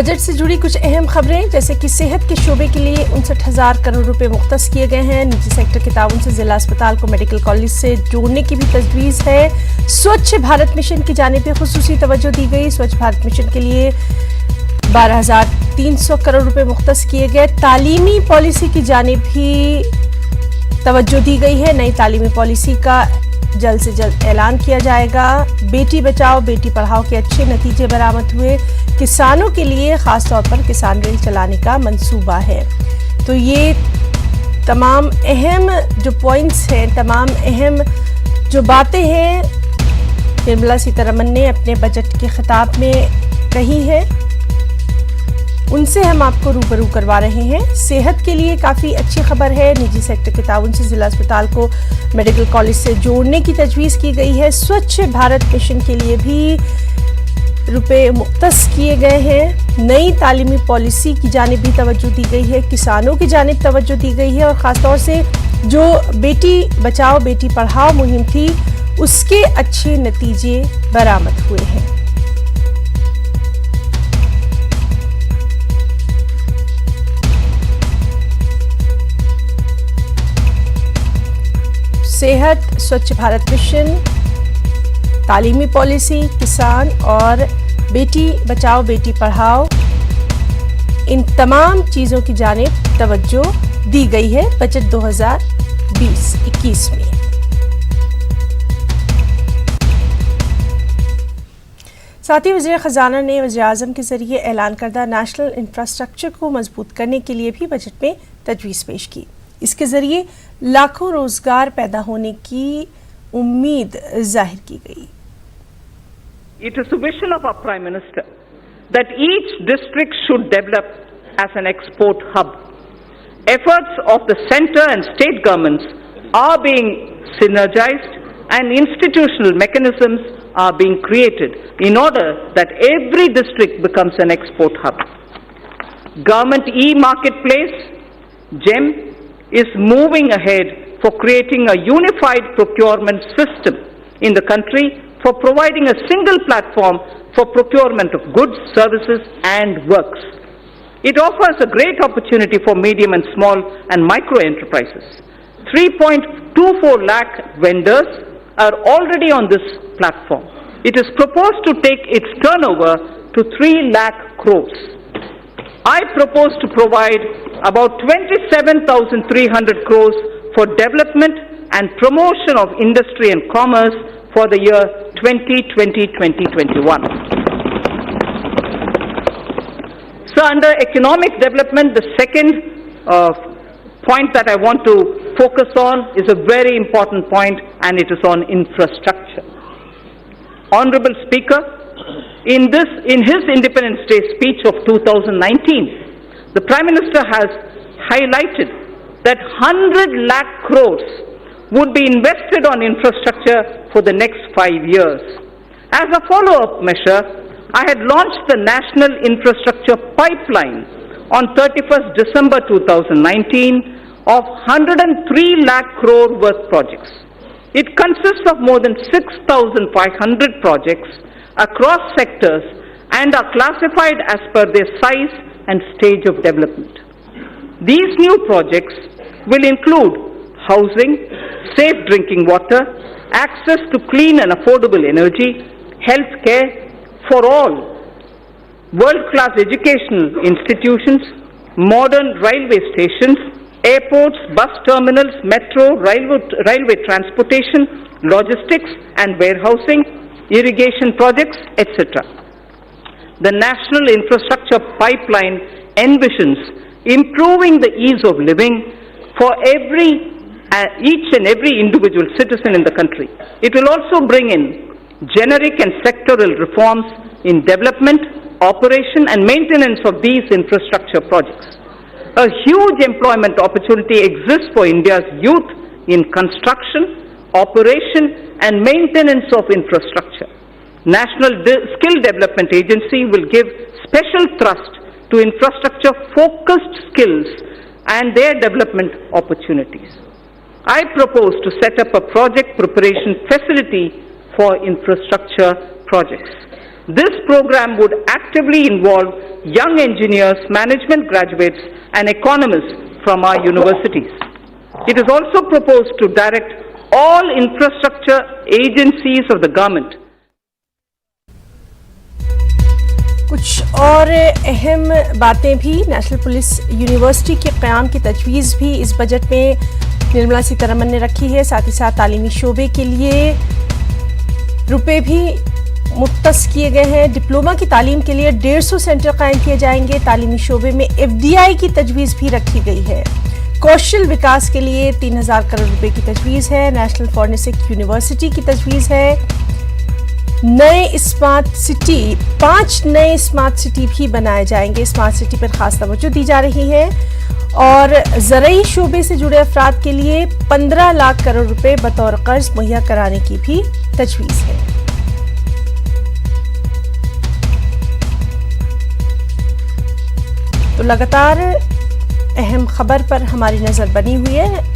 Budget से जुड़ी कुछ अहम खबरें, जैसे कि सेहत के शोबे के लिए 59,000 करोड़ रुपए मुख्तस किए गए हैं। निजी सेक्टर के ताउन से जिला अस्पताल को मेडिकल कॉलेज से जोड़ने की भी तजवीज़ है। स्वच्छ भारत मिशन की जानिब भी खुसूसी तवज्जो दी गई। स्वच्छ भारत मिशन के लिए 12,300 करोड़ रुपए मुख्तस किए गए। तालीमी पॉलिसी की जानिब भी तवज्जो दी गई है। नई तालीमी पॉलिसी का जल्द से जल्द ऐलान किया जाएगा। बेटी बचाओ बेटी पढ़ाओ के अच्छे नतीजे बरामद हुए। किसानों के लिए खास तौर पर किसान रेल चलाने का मंसूबा है। तो ये तमाम अहम जो पॉइंट्स हैं, तमाम अहम जो बातें हैं, निर्मला सीतारमण ने अपने बजट के खिताब में कही है, उनसे हम आपको रूबरू करवा रहे हैं। सेहत के लिए काफ़ी अच्छी खबर है। निजी सेक्टर के ताउन से जिला अस्पताल को मेडिकल कॉलेज से जोड़ने की तजवीज़ की गई है। स्वच्छ भारत मिशन के लिए भी रुपए मुख्तस किए गए हैं। नई तालीमी पॉलिसी की जानिब भी तवज्जो दी गई है। किसानों की जानिब तवज्जो दी गई है और ख़ासतौर से जो बेटी बचाओ बेटी पढ़ाओ मुहिम थी, उसके अच्छे नतीजे बरामद हुए हैं। सेहत, स्वच्छ भारत मिशन, तालीमी पॉलिसी, किसान और बेटी बचाओ बेटी पढ़ाओ, इन तमाम चीज़ों की जानिब तवज्जो दी गई है बजट 2020-21 में। साथ ही वज़ीर ख़जाना ने वज़ीर आज़म के ज़रिए ऐलान करदा नेशनल इंफ्रास्ट्रक्चर को मजबूत करने के लिए भी बजट में तजवीज़ पेश की। इसके ज़रिए लाखों रोज़गार पैदा होने की उम्मीद जाहिर की गई। It is the vision of our Prime Minister that each district should develop as an export hub. Efforts of the centre and state governments are being synergized and institutional mechanisms are being created in order that every district becomes an export hub. Government e-marketplace, GEM, is moving ahead for creating a unified procurement system in the country, for providing a single platform for procurement of goods, services and works. It offers a great opportunity for medium and small and micro enterprises. 3.24 lakh vendors are already on this platform. It is proposed to take its turnover to 3 lakh crores. I propose to provide about 27,300 crores for development and promotion of industry and commerce for the year 2020-2021. So under economic development, the second point that I want to focus on is a very important point, and it is on infrastructure. Honorable Speaker, in his Independence Day speech of 2019, the Prime Minister has highlighted that 100 lakh crores would be invested on infrastructure for the next 5 years. As a follow-up measure, I had launched the National Infrastructure Pipeline on 31st December 2019 of 103 lakh crore worth projects. It consists of more than 6,500 projects across sectors and are classified as per their size and stage of development. These new projects will include housing, safe drinking water, access to clean and affordable energy, health care for all, world-class educational institutions, modern railway stations, airports, bus terminals, metro, railway transportation, logistics and warehousing, irrigation projects, etc. The National Infrastructure Pipeline envisions improving the ease of living for each and every individual citizen in the country. It will also bring in generic and sectoral reforms in development, operation and maintenance of these infrastructure projects. A huge employment opportunity exists for India's youth in construction, operation and maintenance of infrastructure. National Skill Development Agency will give special thrust to infrastructure-focused skills and their development opportunities. I propose to set up a project preparation facility for infrastructure projects. This program would actively involve young engineers, management graduates, and economists from our universities. It is also proposed to direct all infrastructure agencies of the government. कुछ और अहम बातें भी, national police university के क़याम की तजवीज़ भी इस बजट में निर्मला सीतारमण ने रखी है। साथ ही साथ तालीमी शोबे के लिए रुपए भी मुख्तस किए गए हैं। डिप्लोमा की तालीम के लिए 150 सेंटर कायम किए जाएंगे। तालीमी शोबे में FDI की तजवीज़ भी रखी गई है। कौशल विकास के लिए 3000 करोड़ रुपए की तजवीज़ है। नेशनल फॉरेंसिक यूनिवर्सिटी की तजवीज़ है। नए स्मार्ट सिटी, 5 नए स्मार्ट सिटी भी बनाए जाएंगे। स्मार्ट सिटी पर खास तवज्जो दी जा रही है। और ज़रई शोबे से जुड़े अफराद के लिए 15 लाख करोड़ रुपए बतौर कर्ज मुहैया कराने की भी तजवीज़ है। तो लगातार अहम खबर पर हमारी नज़र बनी हुई है।